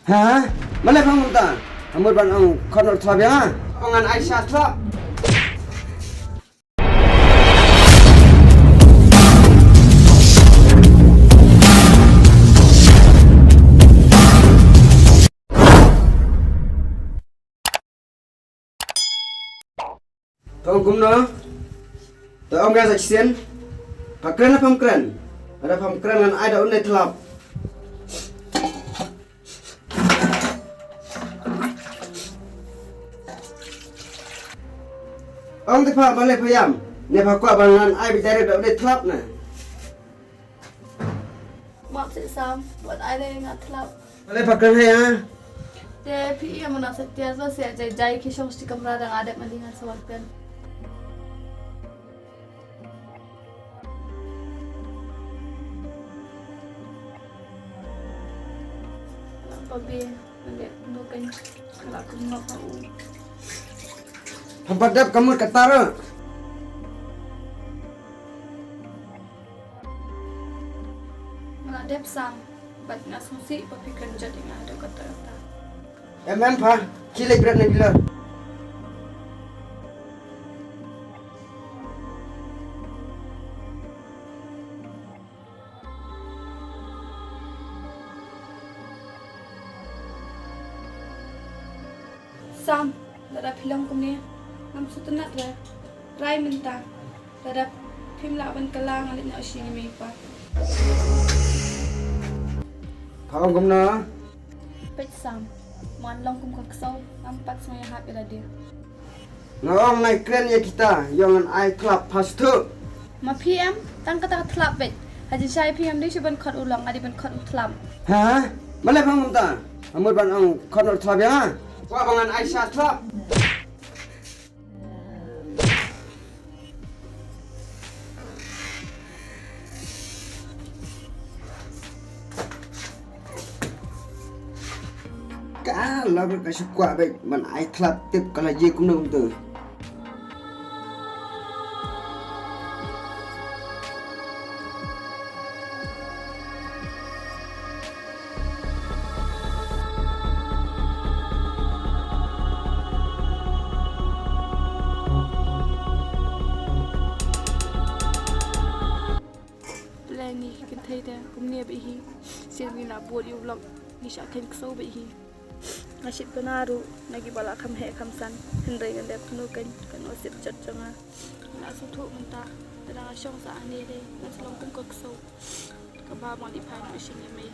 Hả? Mà lại phong ta? Một bạn ông con nội thoại ha? Ông ăn ai sát thoại? Ông cũng nó. Tụi ông ra dịch xiên. Và keren apa keren? Ada pam keren dan ada unai telap. Ông thì phải balik payam. Này phải qua bằng ai bị direct đã unai telap nè. Mak cik Sam, buat ai dia ingat telap. Balik phải keren hay ha? Dia PE mana setiasa saya jai kisah mesti kamera dan adat mendingan sewaktu. Papi, mendek bukan kalau aku nak tahu. Hampadap kamu katara. Mana dep Sam, buat ngasumsi papi kerja dengan ada kata-kata. Pa, kilek berat nak gila. Sam, dah film kumni, am sutunat lah. Rai minta, dah film lawan kelang alik nak usia ni apa. Kau kamu na? Pet Sam, man long kum kaksau, ampat semuanya hak ila dia. Ngawang naik keren ya kita, yang ai club pas tu. Ma PM, tang kata telap bet. Haji saya PM dia cuba kod ulang, adi ben kod utelam. Hah? Malay pang munta. Amul ban ang kon telap ya? Wah bangan Aisyah telap. Kalau berkasih kuat baik, man ai telap tip kalau je kumna kumtu. Ni kynthei dia kumni behi sirwi na buat yu vlog ni sha ken kso behi ngasip penaru nagi bala kham he kham san hindai ngande pnu kan osip chat changa na su thu menta tana shong sa ani de na salong kum kso ka ba ma di phai no shin ni mai